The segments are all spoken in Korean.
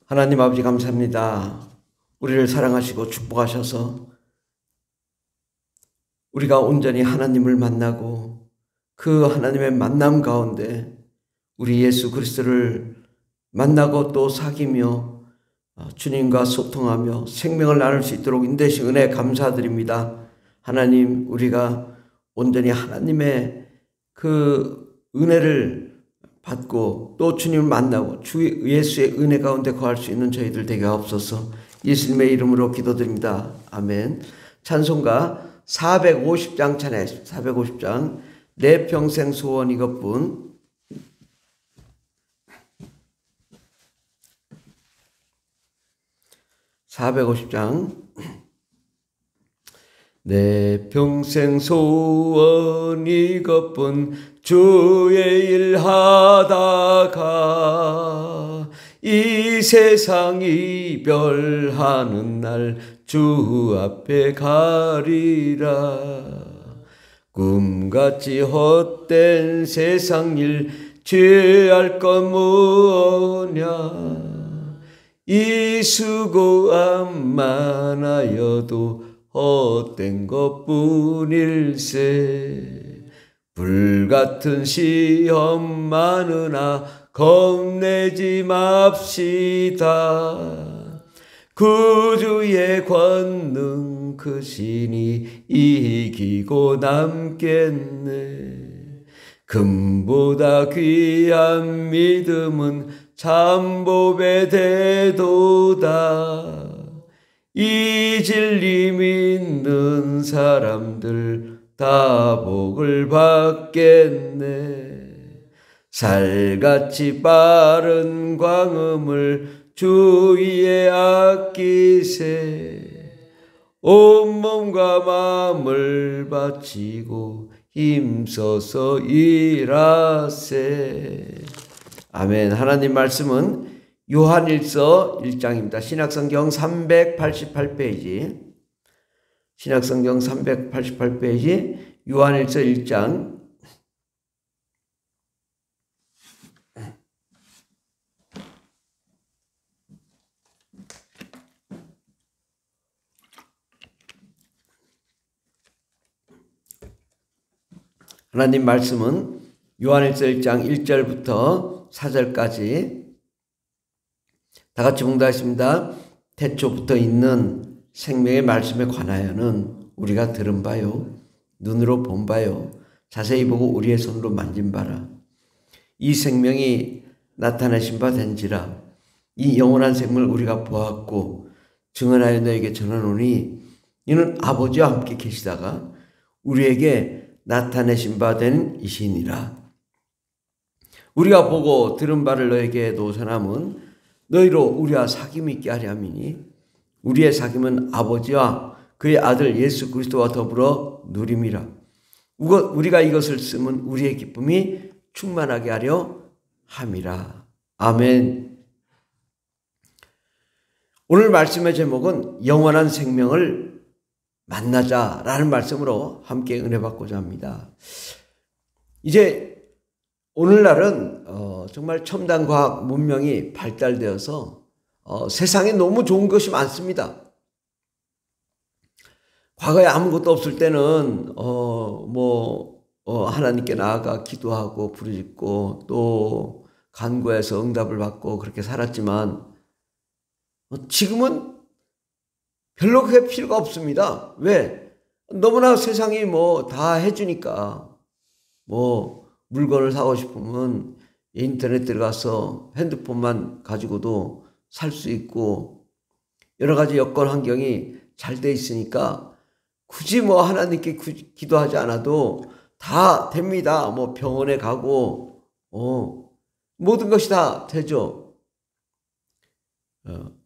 하나님 아버지 감사합니다. 우리를 사랑하시고 축복하셔서 우리가 온전히 하나님을 만나고 그 하나님의 만남 가운데 우리 예수 그리스도를 만나고 또 사귀며 주님과 소통하며 생명을 나눌 수 있도록 인도하신 은혜 감사드립니다. 하나님, 우리가 온전히 하나님의 그 은혜를 받고 또 주님을 만나고 주 예수의 은혜 가운데 거할 수 있는 저희들 되게 하옵소서. 예수님의 이름으로 기도드립니다. 아멘. 찬송가 450장 찬양하십니다. 450장 내 평생 소원 이것뿐. 내 평생 소원 이것뿐 주의 일 하다가 이 세상 이별하는 날 주 앞에 가리라. 꿈같이 헛된 세상 일 취할 건 뭐냐. 이 수고함 많아여도 헛된 것뿐일세. 불같은 시험 많으나 겁내지 맙시다. 구주의 권능 크시니 이기고 남겠네. 금보다 귀한 믿음은 참복의 대도다. 이 진리 믿는 사람들 다 복을 받겠네. 살같이 빠른 광음을 주 위에 아끼세. 온몸과 마음을 바치고 힘써서 일하세. 아멘. 하나님 말씀은 요한일서 1장입니다. 신약성경 388페이지. 신약성경 388페이지 요한일서 1장. 하나님 말씀은 요한일서 1장 1절부터 4절까지 다 같이 봉독하겠습니다. 태초부터 있는 생명의 말씀에 관하여는 우리가 들은 바요, 눈으로 본 바요, 자세히 보고 우리의 손으로 만진 바라. 이 생명이 나타내신 바 된지라. 이 영원한 생명을 우리가 보았고 증언하여 너에게 전하노니 이는 아버지와 함께 계시다가 우리에게 나타내신 바 된 이시니라. 우리가 보고 들은 바를 너에게 노선함은 너희로 우리와 사귐이 있게 하려 함이니 우리의 사귐은 아버지와 그의 아들 예수 그리스도와 더불어 누림이라. 우리가 이것을 쓰면 우리의 기쁨이 충만하게 하려 함이라. 아멘. 오늘 말씀의 제목은 영원한 생명을 만나자라는 말씀으로 함께 은혜 받고자 합니다. 이제 오늘날은 정말 첨단 과학 문명이 발달되어서 세상에 너무 좋은 것이 많습니다. 과거에 아무것도 없을 때는 하나님께 나아가 기도하고 부르짖고 또 간구해서 응답을 받고 그렇게 살았지만 지금은 별로 그게 필요가 없습니다. 왜? 너무나 세상이 다 해주니까. 물건을 사고 싶으면 인터넷 들어가서 핸드폰만 가지고도 살 수 있고 여러 가지 여건 환경이 잘 돼 있으니까 굳이 하나님께 기도하지 않아도 다 됩니다. 병원에 가고 모든 것이 다 되죠.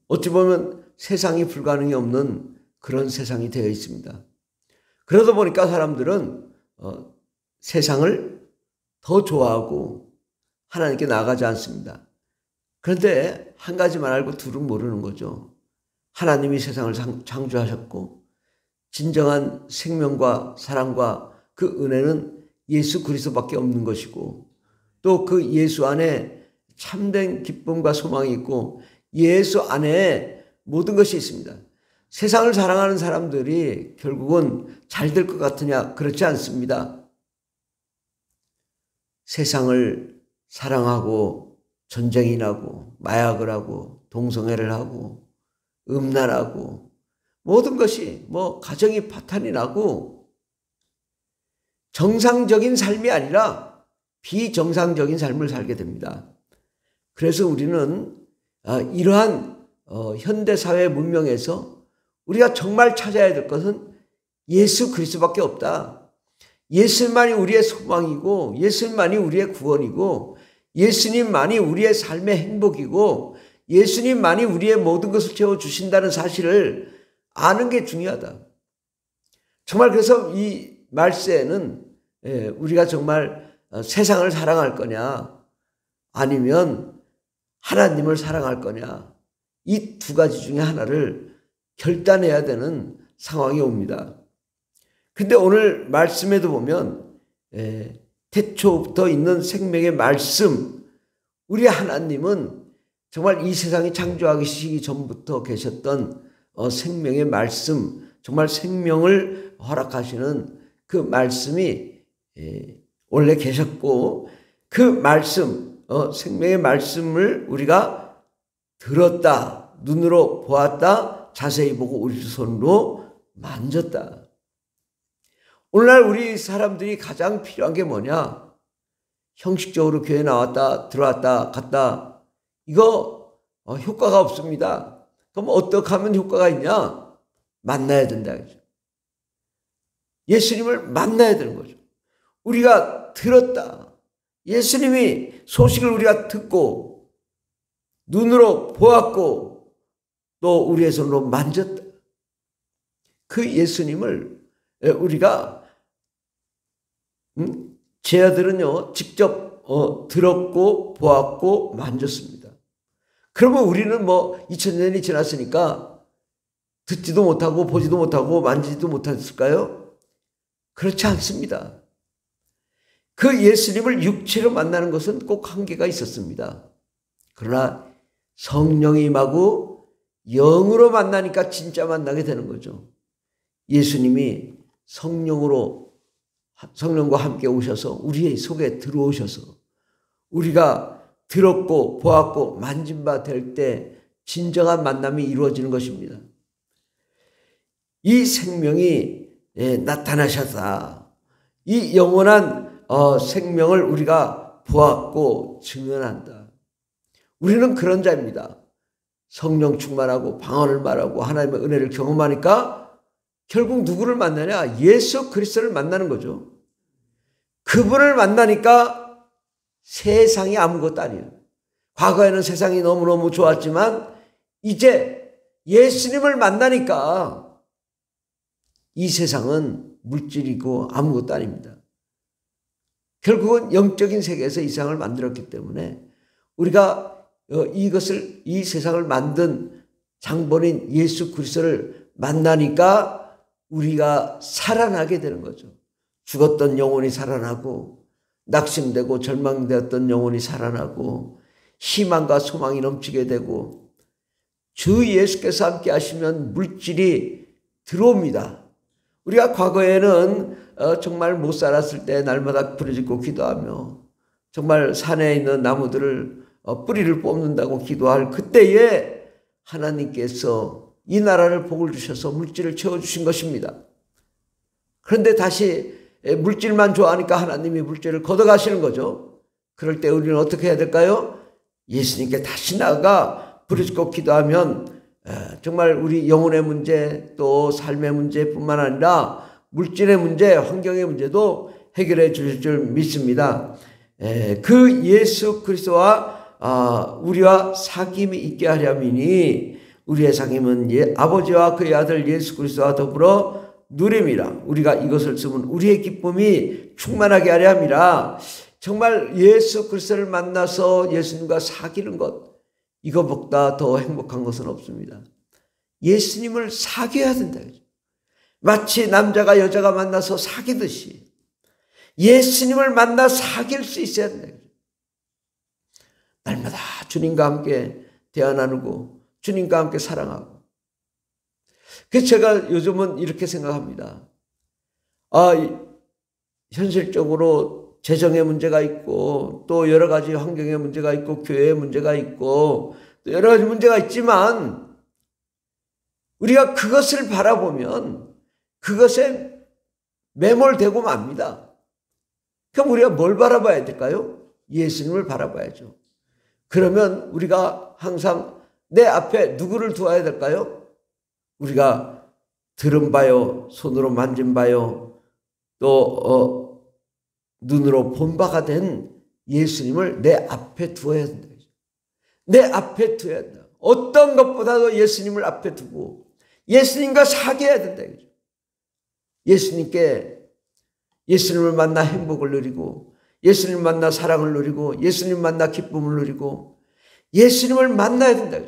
어찌 보면 세상이 불가능이 없는 그런 세상이 되어 있습니다. 그러다 보니까 사람들은 세상을 더 좋아하고 하나님께 나아가지 않습니다. 그런데 한 가지만 알고 둘은 모르는 거죠. 하나님이 세상을 창조하셨고 진정한 생명과 사랑과 그 은혜는 예수 그리스도밖에 없는 것이고 또 그 예수 안에 참된 기쁨과 소망이 있고 예수 안에 모든 것이 있습니다. 세상을 사랑하는 사람들이 결국은 잘 될 것 같으냐? 그렇지 않습니다. 세상을 사랑하고 전쟁이 나고 마약을 하고 동성애를 하고 음란하고 모든 것이 가정이 파탄이 나고 정상적인 삶이 아니라 비정상적인 삶을 살게 됩니다. 그래서 우리는 이러한 현대사회 문명에서 우리가 정말 찾아야 될 것은 예수 그리스도밖에 없다. 예수님만이 우리의 소망이고 예수님만이 우리의 구원이고 예수님만이 우리의 삶의 행복이고 예수님만이 우리의 모든 것을 채워주신다는 사실을 아는 게 중요하다. 정말 그래서 이 말세에는 우리가 정말 세상을 사랑할 거냐 아니면 하나님을 사랑할 거냐 이 두 가지 중에 하나를 결단해야 되는 상황이 옵니다. 근데 오늘 말씀에도 보면 태초부터 있는 생명의 말씀, 우리 하나님은 정말 이 세상이 창조하기 전부터 계셨던 생명의 말씀, 정말 생명을 허락하시는 그 말씀이 원래 계셨고 그 말씀, 생명의 말씀을 우리가 들었다, 눈으로 보았다, 자세히 보고 우리 손으로 만졌다. 오늘날 우리 사람들이 가장 필요한 게 뭐냐? 형식적으로 교회 나왔다, 들어왔다, 갔다. 이거 효과가 없습니다. 그럼 어떻게 하면 효과가 있냐? 만나야 된다. 예수님을 만나야 되는 거죠. 우리가 들었다. 예수님이 소식을 우리가 듣고 눈으로 보았고 또 우리의 손으로 만졌다. 그 예수님을 우리가 제 아들은요 직접 들었고 보았고 만졌습니다. 그러면 우리는 2000년이 지났으니까 듣지도 못하고 보지도 못하고 만지지도 못했을까요? 그렇지 않습니다. 그 예수님을 육체로 만나는 것은 꼭 한계가 있었습니다. 그러나 성령이 임하고 영으로 만나니까 진짜 만나게 되는 거죠. 예수님이 성령과 함께 오셔서 우리의 속에 들어오셔서 우리가 들었고 보았고 만진 바 될 때 진정한 만남이 이루어지는 것입니다. 이 생명이 나타나셨다. 이 영원한 생명을 우리가 보았고 증언한다. 우리는 그런 자입니다. 성령 충만하고 방언을 말하고 하나님의 은혜를 경험하니까 결국 누구를 만나냐? 예수 그리스도를 만나는 거죠. 그분을 만나니까 세상이 아무것도 아니에요. 과거에는 세상이 너무너무 좋았지만 이제 예수님을 만나니까 이 세상은 물질이고 아무것도 아닙니다. 결국은 영적인 세계에서 이 세상을 만들었기 때문에 우리가 이 세상을 만든 장본인 예수 그리스도를 만나니까 우리가 살아나게 되는 거죠. 죽었던 영혼이 살아나고 낙심되고 절망되었던 영혼이 살아나고 희망과 소망이 넘치게 되고 주 예수께서 함께 하시면 물질이 들어옵니다. 우리가 과거에는 정말 못 살았을 때 날마다 부르짖고 기도하며 정말 산에 있는 나무들을 뿌리를 뽑는다고 기도할 그때에 하나님께서 이 나라를 복을 주셔서 물질을 채워주신 것입니다. 그런데 다시 물질만 좋아하니까 하나님이 물질을 걷어가시는 거죠. 그럴 때 우리는 어떻게 해야 될까요? 예수님께 다시 나아가 부르짖고 기도하면 정말 우리 영혼의 문제 또 삶의 문제뿐만 아니라 물질의 문제, 환경의 문제도 해결해 주실 줄 믿습니다. 그 예수 그리스도와 우리와 사귐이 있게 하려니니 우리의 사귐은 아버지와 그의 아들 예수 그리스도와 더불어 누림이라. 우리가 이것을 쓰면 우리의 기쁨이 충만하게 하려 함이라. 정말 예수 그리스도를 만나서 예수님과 사귀는 것, 이거보다 더 행복한 것은 없습니다. 예수님을 사귀어야 된다. 마치 남자가 여자가 만나서 사귀듯이 예수님을 만나 사귈 수 있어야 된다. 날마다 주님과 함께 대화 나누고 주님과 함께 사랑하고. 그래서 제가 요즘은 이렇게 생각합니다. 현실적으로 재정의 문제가 있고 또 여러 가지 환경의 문제가 있고 교회의 문제가 있고 또 여러 가지 문제가 있지만 우리가 그것을 바라보면 그것에 매몰되고 맙니다. 그럼 우리가 뭘 바라봐야 될까요? 예수님을 바라봐야죠. 그러면 우리가 항상 내 앞에 누구를 두어야 될까요? 우리가 들은 바요, 손으로 만진 바요, 또 눈으로 본 바가 된 예수님을 내 앞에 두어야 된다. 내 앞에 두어야 된다. 어떤 것보다도 예수님을 앞에 두고 예수님과 사귀어야 된다. 예수님을 만나 행복을 누리고 예수님을 만나 사랑을 누리고 예수님을 만나 기쁨을 누리고 예수님을 만나야 된다.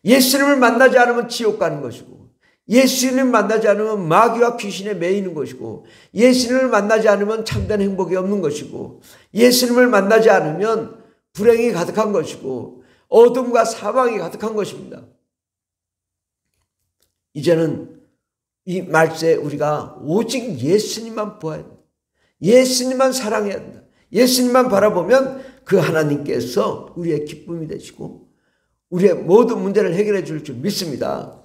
예수님을 만나지 않으면 지옥 가는 것이고 예수님을 만나지 않으면 마귀와 귀신에 매이는 것이고 예수님을 만나지 않으면 참된 행복이 없는 것이고 예수님을 만나지 않으면 불행이 가득한 것이고 어둠과 사망이 가득한 것입니다. 이제는 이 말세에 우리가 오직 예수님만 보아야 된다. 예수님만 사랑해야 된다. 예수님만 바라보면 그 하나님께서 우리의 기쁨이 되시고 우리의 모든 문제를 해결해 줄 줄 믿습니다.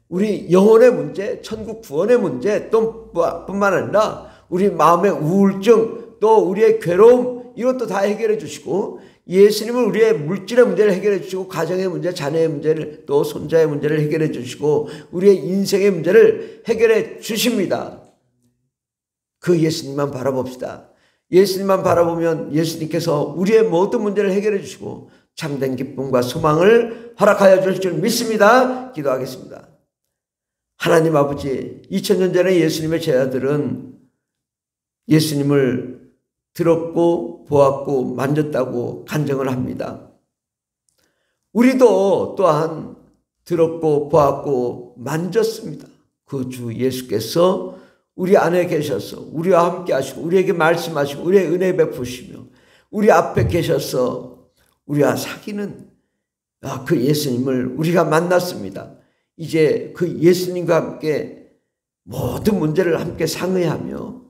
우리 영혼의 문제, 천국 구원의 문제 뿐만 아니라 우리 마음의 우울증 또 우리의 괴로움 이것도 다 해결해 주시고 예수님은 우리의 물질의 문제를 해결해 주시고 가정의 문제, 자녀의 문제를 또 손자의 문제를 해결해 주시고 우리의 인생의 문제를 해결해 주십니다. 그 예수님만 바라봅시다. 예수님만 바라보면 예수님께서 우리의 모든 문제를 해결해 주시고 참된 기쁨과 소망을 허락하여 주실 줄 믿습니다. 기도하겠습니다. 하나님 아버지, 2000년 전에 예수님의 제자들은 예수님을 들었고 보았고 만졌다고 간증을 합니다. 우리도 또한 들었고 보았고 만졌습니다. 그 주 예수께서 우리 안에 계셔서 우리와 함께 하시고 우리에게 말씀하시고 우리의 은혜 베푸시며 우리 앞에 계셔서 우리와 사귀는 그 예수님을 우리가 만났습니다. 이제 그 예수님과 함께 모든 문제를 함께 상의하며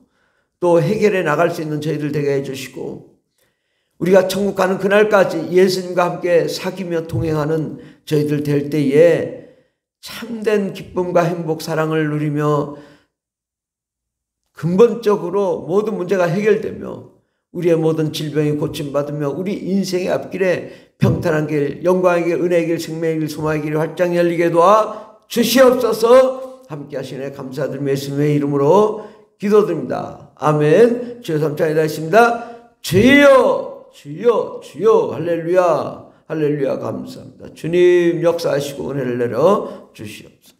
또 해결해 나갈 수 있는 저희들 되게 해주시고 우리가 천국 가는 그날까지 예수님과 함께 사귀며 동행하는 저희들 될 때에 참된 기쁨과 행복, 사랑을 누리며 근본적으로 모든 문제가 해결되며 우리의 모든 질병이 고침받으며 우리 인생의 앞길에 평탄한 길, 영광의 길, 은혜의 길, 생명의 길, 소망의 길이 활짝 열리게 도와 주시옵소서. 함께 하시네 감사드리며 예수님의 이름으로 기도드립니다. 아멘. 주여 삼창이다 했습니다. 주여 주여 주여 할렐루야 할렐루야 감사합니다. 주님 역사하시고 은혜를 내려 주시옵소서.